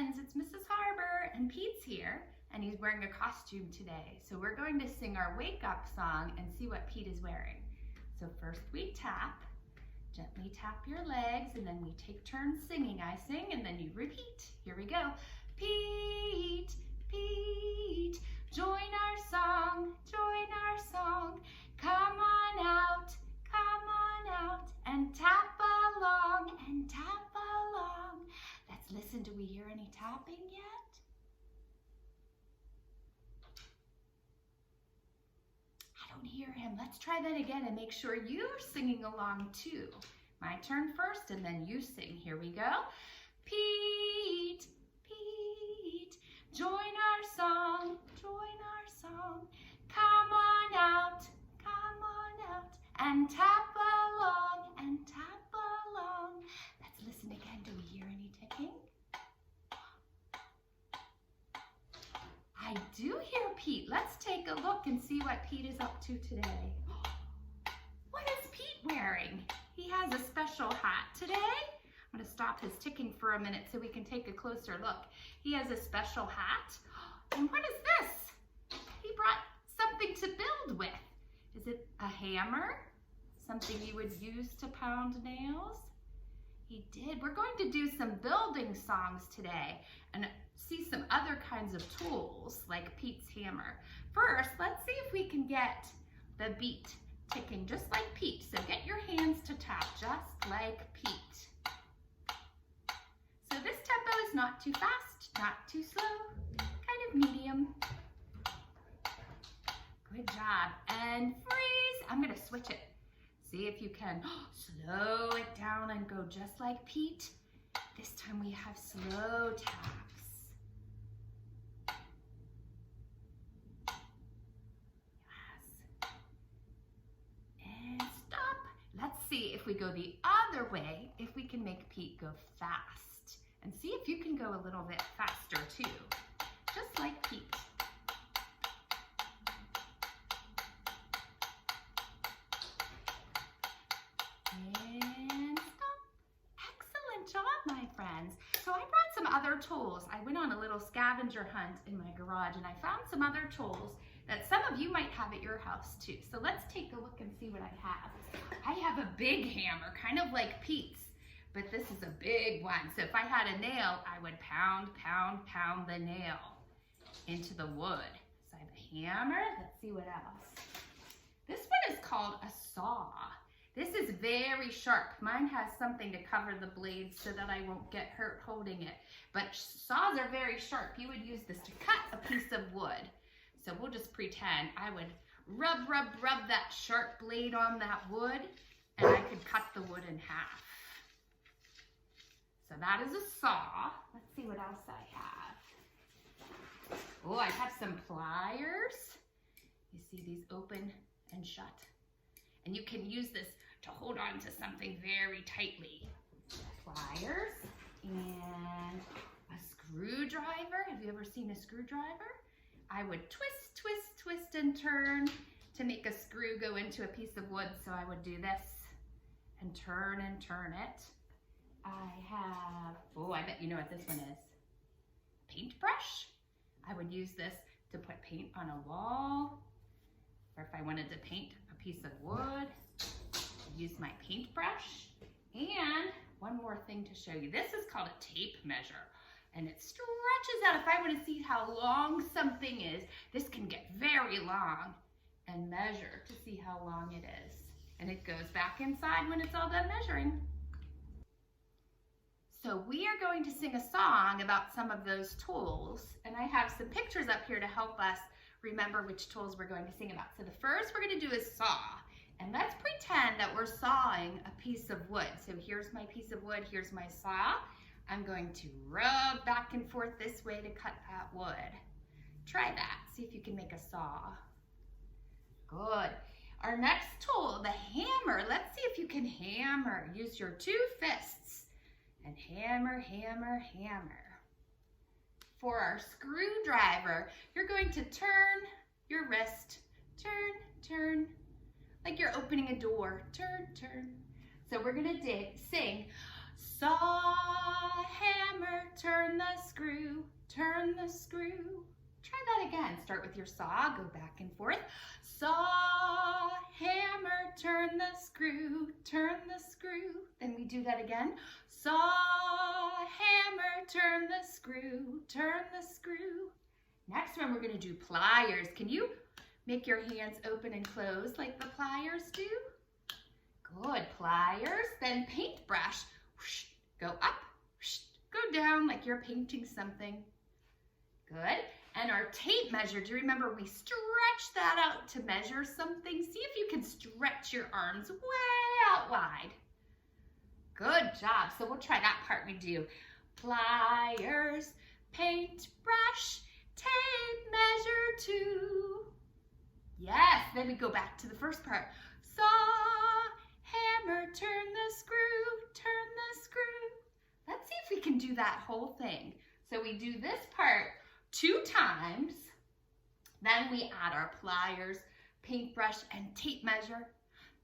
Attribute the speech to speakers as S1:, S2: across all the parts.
S1: friends, it's Mrs. Harbor, and Pete's here, and he's wearing a costume today. So we're going to sing our wake up song and see what Pete is wearing. So first we tap, gently tap your legs, and then we take turns singing. I sing and then you repeat. Here we go. Pete, Pete, join our song, come on out, and tap along, Let's listen, do we hear any tapping yet? I don't hear him. Let's try that again and make sure you're singing along too. My turn first and then you sing. Here we go. Pete, Pete, join our song, come on out, and tap along, Let's listen again. Do we hear any ticking? I do hear Pete. Let's take a look and see what Pete is up to today. What is Pete wearing? He has a special hat today. I'm going to stop his ticking for a minute so we can take a closer look. He has a special hat. And what is this? He brought something to build with. Is it a hammer? Something you would use to pound nails? He did. We're going to do some building songs today and see some other kinds of tools like Pete's hammer. First, let's see if we can get the beat ticking just like Pete. So get your hands to tap just like Pete. So this tempo is not too fast, not too slow, kind of medium. Good job. And freeze. I'm going to switch it. See if you can slow it down and go just like Pete. This time we have slow taps. Yes. And stop. Let's see if we go the other way, if we can make Pete go fast. And see if you can go a little bit faster too, just like Pete. And stop. Excellent job, my friends. So I brought some other tools. I went on a little scavenger hunt in my garage and I found some other tools that some of you might have at your house too. So let's take a look and see what I have. I have a big hammer, kind of like Pete's, but this is a big one. So if I had a nail, I would pound the nail into the wood. So I have a hammer. Let's see what else. This one is called a saw. This is very sharp. Mine has something to cover the blades so that I won't get hurt holding it. But saws are very sharp. You would use this to cut a piece of wood. So we'll just pretend I would rub that sharp blade on that wood and I could cut the wood in half. So that is a saw. Let's see what else I have. Oh, I have some pliers. You see these open and shut. And you can use this to hold on to something very tightly. Pliers and a screwdriver. Have you ever seen a screwdriver? I would twist and turn to make a screw go into a piece of wood. So I would do this and turn it. I have, oh, I bet you know what this one is. Paintbrush. I would use this to put paint on a wall, or if I wanted to paint a piece of wood, I'd use my paintbrush. And one more thing to show you. This is called a tape measure, and it stretches out. If I want to see how long something is, this can get very long and measure to see how long it is. And it goes back inside when it's all done measuring. So we are going to sing a song about some of those tools, and I have some pictures up here to help us remember which tools we're going to sing about. So the first we're going to do is saw, and let's pretend that we're sawing a piece of wood. So here's my piece of wood, here's my saw. I'm going to rub back and forth this way to cut that wood. Try that, see if you can make a saw. Good. Our next tool, the hammer. Let's see if you can hammer. Use your two fists. And hammer. For our screwdriver, you're going to turn your wrist, turn, like you're opening a door, turn. So we're gonna sing, Saw, hammer, turn the screw, turn the screw. Try that again. Start with your saw, go back and forth. Saw, hammer, turn the screw, turn the screw. Then we do that again. Saw, hammer, turn the screw, turn the screw. Next one, we're going to do pliers. Can you make your hands open and close like the pliers do? Good, pliers. Then paintbrush. Whoosh, go up, whoosh, go down like you're painting something. Good. And our tape measure, do you remember we stretched that out to measure something? See if you can stretch your arms way out wide. Good job. So we'll try that part. We do pliers, paintbrush, tape measure 2. Yes, then we go back to the first part. Saw, hammer, turn the screw, turn the screw. Let's see if we can do that whole thing. So we do this part 2 times, then we add our pliers, paintbrush, and tape measure.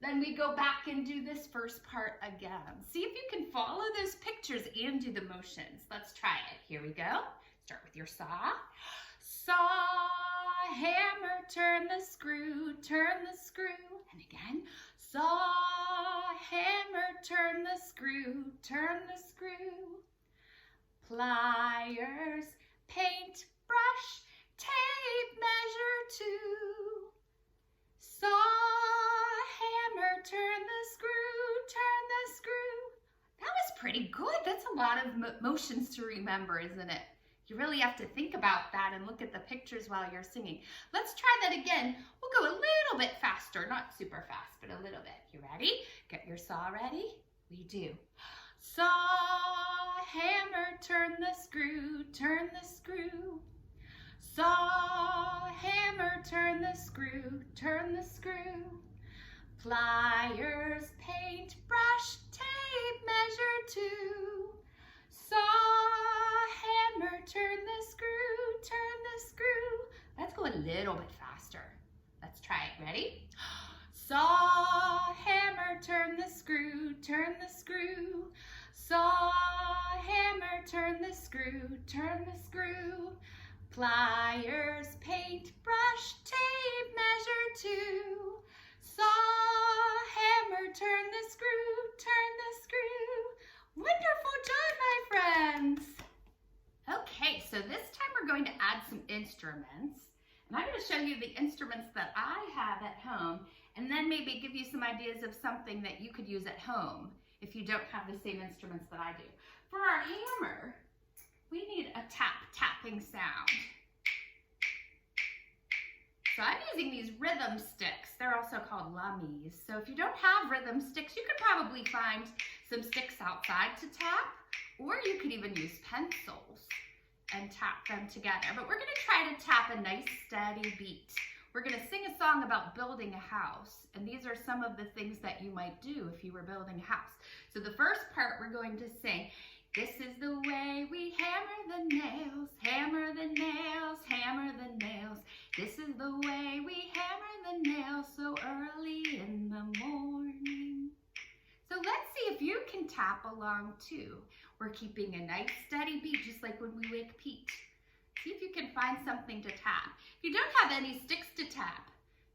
S1: Then we go back and do this first part again. See if you can follow those pictures and do the motions. Let's try it. Here we go. Start with your saw. Saw, hammer, turn the screw, turn the screw. And again, saw, hammer, turn the screw, turn the screw. Pliers, paintbrush, tape measure 2. Saw, hammer, turn the screw, turn the screw. That was pretty good. That's a lot of motions to remember, isn't it? You really have to think about that and look at the pictures while you're singing. Let's try that again. We'll go a little bit faster, not super fast, but a little bit. You ready? Get your saw ready? We do. Saw, hammer, turn the screw, turn the screw. Saw, hammer, turn the screw, turn the screw. Pliers, paintbrush, tape measure 2. Saw, hammer, turn the screw, turn the screw. Let's go a little bit faster. Let's try it. Ready? Saw, hammer, turn the screw, turn the screw. Saw, hammer, turn the screw, turn the screw. Pliers, paintbrush, tape measure 2. Saw, hammer, turn the screw, turn the screw. Wonderful job, my friends. Okay, so this time we're going to add some instruments. And I'm going to show you the instruments that I have at home, and then maybe give you some ideas of something that you could use at home if you don't have the same instruments that I do. For our hammer, we need a tapping sound. So I'm using these rhythm sticks. They're also called lummies. So if you don't have rhythm sticks, you could probably find some sticks outside to tap, or you could even use pencils and tap them together. But we're gonna try to tap a nice steady beat. We're gonna sing a song about building a house, and these are some of the things that you might do if you were building a house. So the first part we're going to sing, this is the way we hammer the nails, hammer the nails, hammer the nails. This is the way we hammer the nails so early in the morning. So let's see if you can tap along too. We're keeping a nice steady beat just like when we wake Pete. See if you can find something to tap. If you don't have any sticks to tap,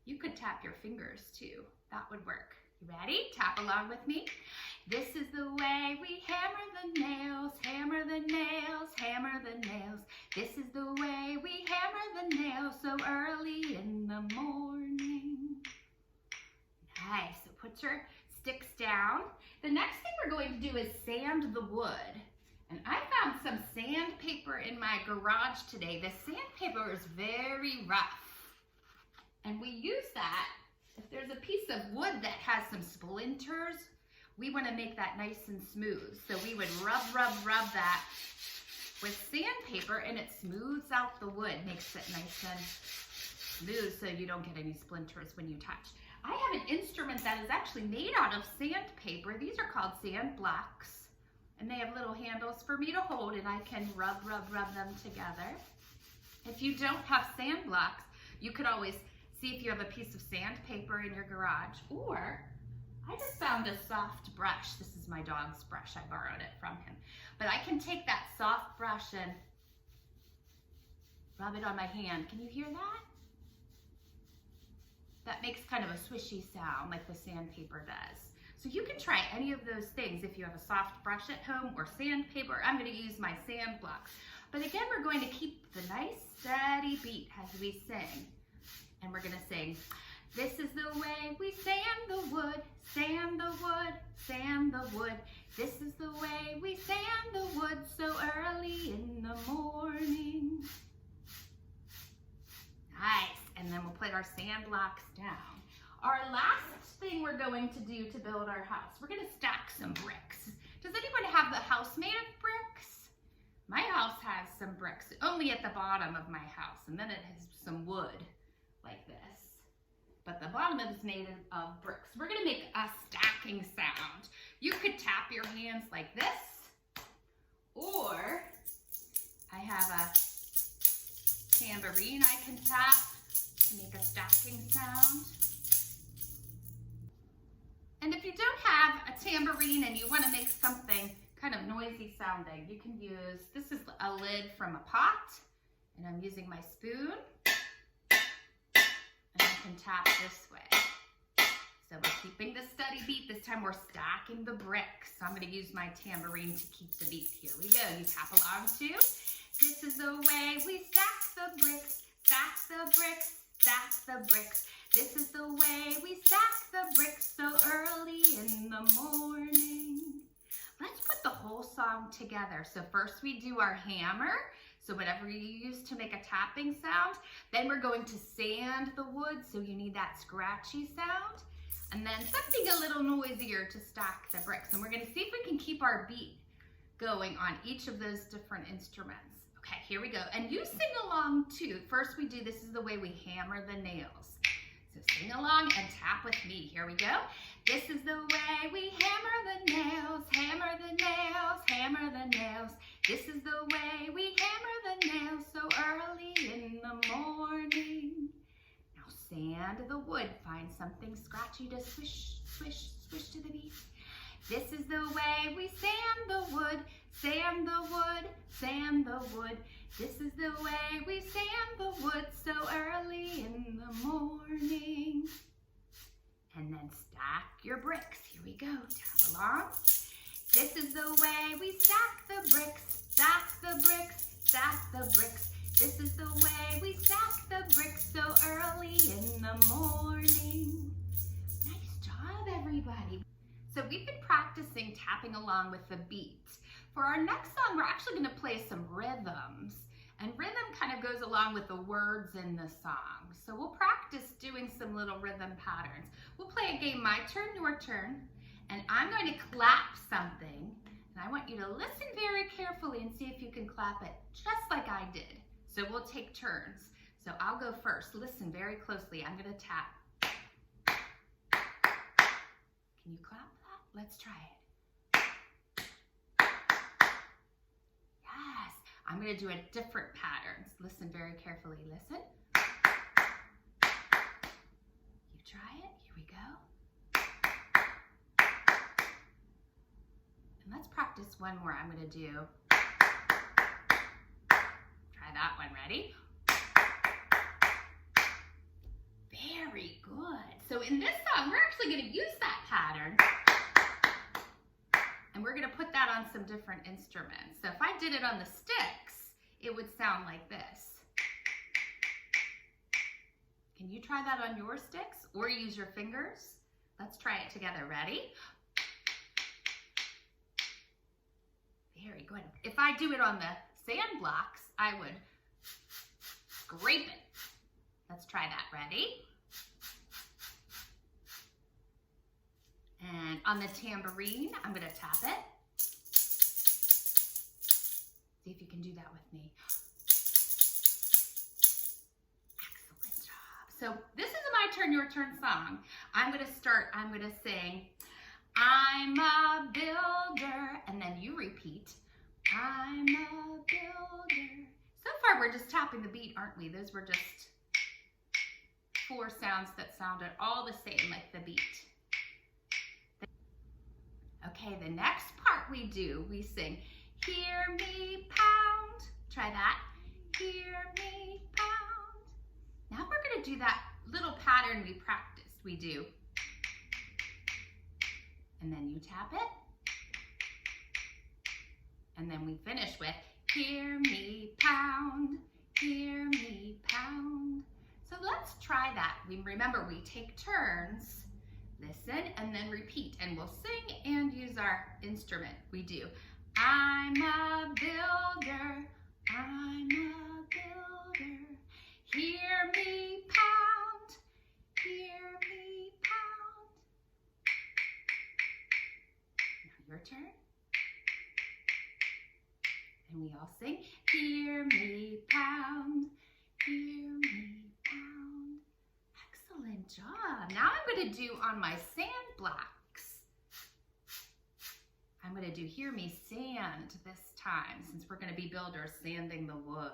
S1: you could tap your fingers too. That would work. You ready? Tap along with me. This is the way we hammer the nails, hammer the nails, hammer the nails. This is the way we hammer the nails so early in the morning. Nice. So put your sticks down. The next thing we're going to do is sand the wood. And I found some sandpaper in my garage today. The sandpaper is very rough. And we use that if there's a piece of wood that has some splinters. We want to make that nice and smooth. So we would rub that with sandpaper, and it smooths out the wood, makes it nice and smooth so you don't get any splinters when you touch. I have an instrument that is actually made out of sandpaper. These are called sand blocks, and they have little handles for me to hold, and I can rub them together. If you don't have sand blocks, you could always see if you have a piece of sandpaper in your garage, or I just found a soft brush. This is my dog's brush. I borrowed it from him. But I can take that soft brush and rub it on my hand. Can you hear that? That makes kind of a swishy sound like the sandpaper does. So you can try any of those things if you have a soft brush at home or sandpaper. I'm going to use my sand blocks. But again, we're going to keep the nice steady beat as we sing. And we're going to sing, this is the way we sand the wood, sand the wood, sand the wood. This is the way we sand the wood so early in the morning. Nice. And then we'll put our sand blocks down. Our last thing we're going to do to build our house, we're going to stack some bricks. Does anyone have the house made of bricks? My house has some bricks, only at the bottom of my house, and then it has some wood like this. But the bottom is made of bricks. We're going to make a stacking sound. You could tap your hands like this, or I have a tambourine I can tap to make a stacking sound. And if you don't have a tambourine and you want to make something kind of noisy sounding, you can use, this is a lid from a pot, and I'm using my spoon, and I can tap this way. So we're keeping the steady beat. This time we're stacking the bricks. So I'm going to use my tambourine to keep the beat. Here we go. You tap along too. This is the way we stack the bricks, stack the bricks, stack the bricks. This is the way we stack the bricks so early in the morning. Let's put the whole song together. So first we do our hammer. So whatever you use to make a tapping sound. Then we're going to sand the wood. So you need that scratchy sound. And then something a little noisier to stack the bricks. And we're going to see if we can keep our beat going on each of those different instruments. Okay, here we go. And you sing along too. First we do, this is the way we hammer the nails. So sing along and tap with me. Here we go. This is the way we hammer the nails, hammer the nails, hammer the nails. This is the way we hammer the nails so early in the morning. Now sand the wood. Find something scratchy to swish, swish, swish to the beat. This is the way we sand the wood, sand the wood, sand the wood. This is the way we sand the wood so early in the morning. And then stack your bricks. Here we go. Tap along. This is the way we stack the bricks, stack the bricks, stack the bricks. This is the way we stack the bricks so early in the morning. Nice job, everybody. So we've been practicing tapping along with the beat. For our next song, we're actually going to play some rhythms. And rhythm kind of goes along with the words in the song. So we'll practice doing some little rhythm patterns. We'll play a game, my turn, your turn. And I'm going to clap something. And I want you to listen very carefully and see if you can clap it just like I did. So we'll take turns. So I'll go first. Listen very closely. I'm going to tap. Can you clap that? Let's try it. Yes. I'm going to do a different patterns. Listen very carefully. Listen. You try it. Here we go. And let's practice one more. I'm going to do. Try that one. Ready? Very good. So in this song, we're actually going to use that pattern. And we're going to put that on some different instruments. So if I did it on the sticks, it would sound like this. Can you try that on your sticks or use your fingers? Let's try it together. Ready? Very good. If I do it on the sand blocks, I would scrape it. Let's try that. Ready? And on the tambourine, I'm going to tap it. See if you can do that with me. Excellent job. So this is a my turn, your turn song. I'm going to start, I'm going to sing, I'm a builder, and then you repeat, I'm a builder. So far, we're just tapping the beat, aren't we? Those were just 4 sounds that sounded all the same like the beat. Okay, the next part we do, we sing, hear me pound. Try that. Hear me pound. Now we're gonna do that little pattern we practiced. We do, and then you tap it, and then we finish with, hear me pound, hear me pound. So let's try that. Remember, we take turns, listen, and then repeat, and we'll sing and use our instrument. We do, I'm a builder, I'm a builder, hear me pound, hear me pound. Now your turn. And we all sing, hear me pound, hear me pound. Excellent job. Now I'm going to do on my sand blocks. I'm going to do hear me sand this time, since we're going to be builders sanding the wood.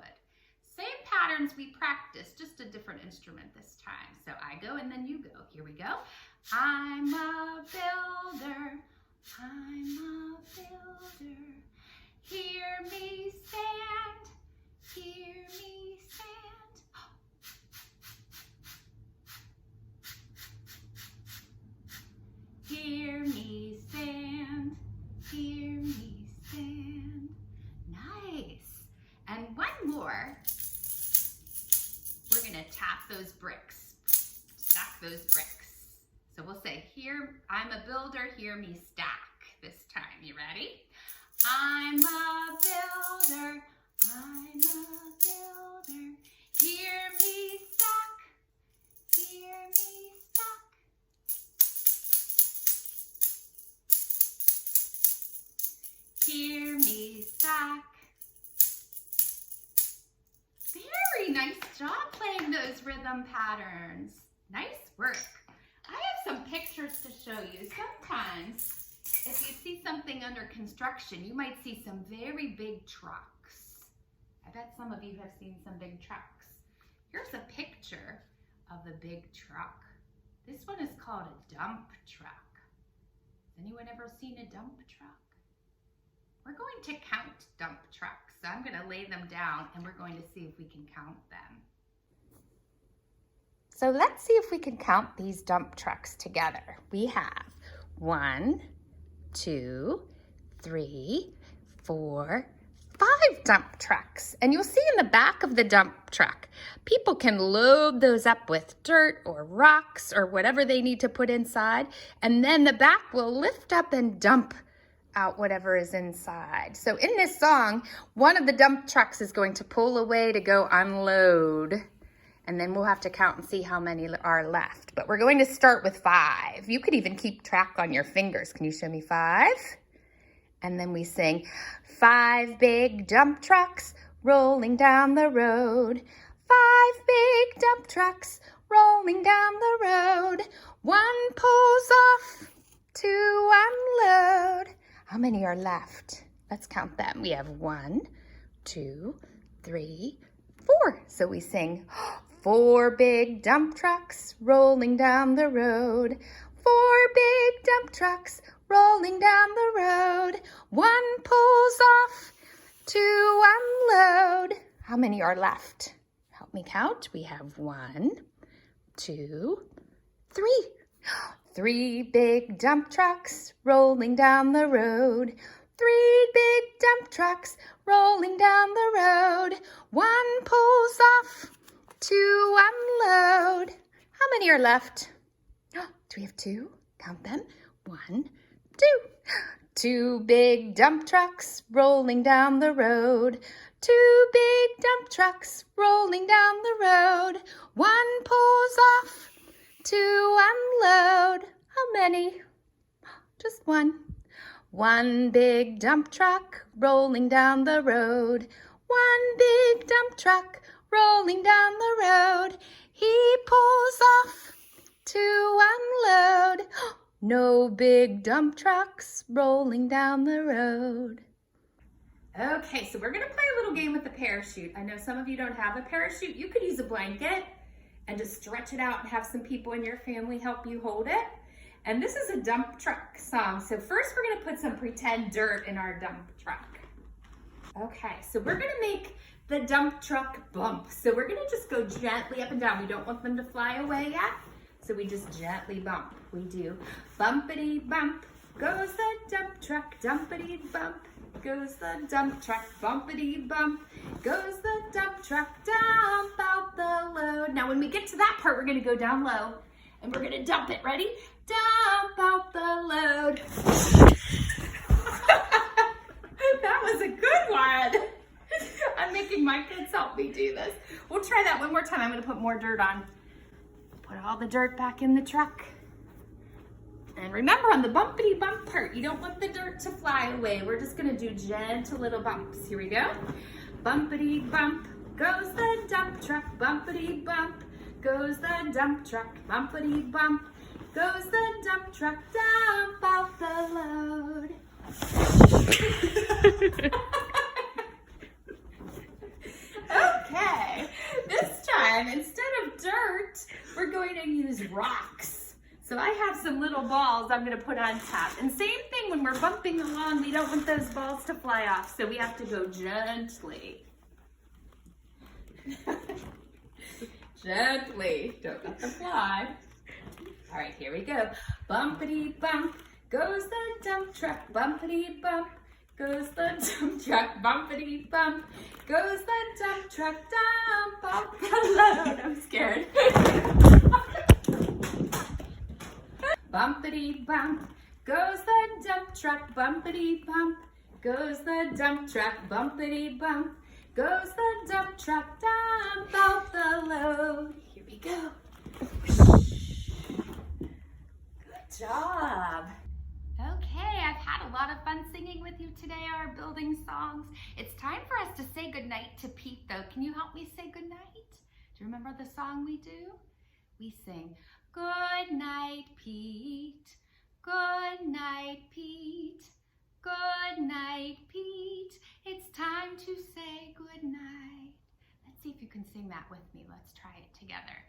S1: Same patterns we practiced, just a different instrument this time. So I go and then you go. Here we go. I'm a builder, I'm a builder. Hear me sand, hear me sand. Hear me sand, hear me sand. Nice. And one more. We're gonna tap those bricks, stack those bricks. So we'll say, here, I'm a builder, hear me stack this time. You ready? I'm a builder, I'm a builder. Hear me stack, hear me stack. Hear me stack. Very nice job playing those rhythm patterns. Nice work. I have some pictures to show you. Sometimes if you see something under construction, you might see some very big trucks. I bet some of you have seen some big trucks. Here's a picture of the big truck. This one is called a dump truck. Has anyone ever seen a dump truck? We're going to count dump trucks. So I'm going to lay them down and we're going to see if we can count them. So let's see if we can count these dump trucks together. We have 1, 2, 3, 4, 5 dump trucks. And you'll see in the back of the dump truck, people can load those up with dirt or rocks or whatever they need to put inside. And then the back will lift up and dump out whatever is inside. So in this song, one of the dump trucks is going to pull away to go unload. And then we'll have to count and see how many are left. But we're going to start with 5. You could even keep track on your fingers. Can you show me 5? And then we sing, 5 big dump trucks rolling down the road. 5 big dump trucks rolling down the road. 1 pulls off to unload. How many are left? Let's count them. We have 1, 2, 3, 4. So we sing, 4 big dump trucks rolling down the road. 4 big dump trucks rolling down the road. 1 pulls off to unload. How many are left? Help me count. We have 1, 2, 3. 3 big dump trucks rolling down the road. 3 big dump trucks rolling down the road. 1 pulls off to unload. How many are left? Do we have 2? Count them. 1, 2. 2 big dump trucks rolling down the road. 2 big dump trucks rolling down the road. 1 pulls off to unload. How many? Just 1. 1 big dump truck rolling down the road. 1 big dump truck rolling down the road. He pulls off to unload. No big dump trucks rolling down the road. Okay, so we're gonna play a little game with the parachute. I know some of you don't have a parachute. You could use a blanket and just stretch it out and have some people in your family help you hold it. And this is a dump truck song. So first we're gonna put some pretend dirt in our dump truck. Okay, so we're gonna make the dump truck bump. So we're gonna just go gently up and down. We don't want them to fly away yet. So we just gently bump. We do bumpity bump, goes the dump truck, dumpity bump, goes the dump truck, bumpity bump, goes the dump truck, dump out the load. Now when we get to that part, we're gonna go down low and we're gonna dump it. Ready? Dump out the load. That was a good one. I'm making my kids help me do this. We'll try that one more time. I'm gonna put more dirt on. Put all the dirt back in the truck. And remember, on the bumpity bump part, you don't want the dirt to fly away. We're just gonna do gentle little bumps. Here we go. Bumpity bump, goes the dump truck, bumpity bump, goes the dump truck, bumpity bump, goes the dump truck, dump out the load. Okay, this time, instead of dirt, we're going to use rocks. So I have some little balls I'm gonna put on top. And same thing, when we're bumping along, we don't want those balls to fly off, so we have to go gently. Gently, don't let them fly. All right, here we go. Bumpity bump, goes the dump truck, bumpity bump, goes the dump truck, bumpity bump, goes the dump truck, dump out the load. I'm scared. Bumpity bump, goes the dump truck, bumpity bump, goes the dump truck, bumpity bump, goes the dump truck, dump out the load. Here we go. Good job. Okay, I've had a lot of fun singing with you today, our building songs. It's time for us to say goodnight to Pete, though. Can you help me say goodnight? Do you remember the song we do? We sing, good night, Pete. Good night, Pete. Good night, Pete. It's time to say good night. Let's see if you can sing that with me. Let's try it together.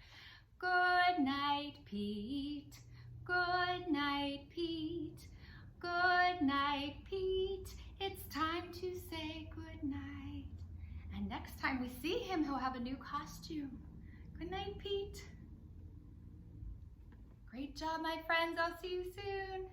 S1: Good night, Pete. Good night, Pete. Good night, Pete. It's time to say good night. And next time we see him, he'll have a new costume. Good night, Pete. Great job, my friends. I'll see you soon.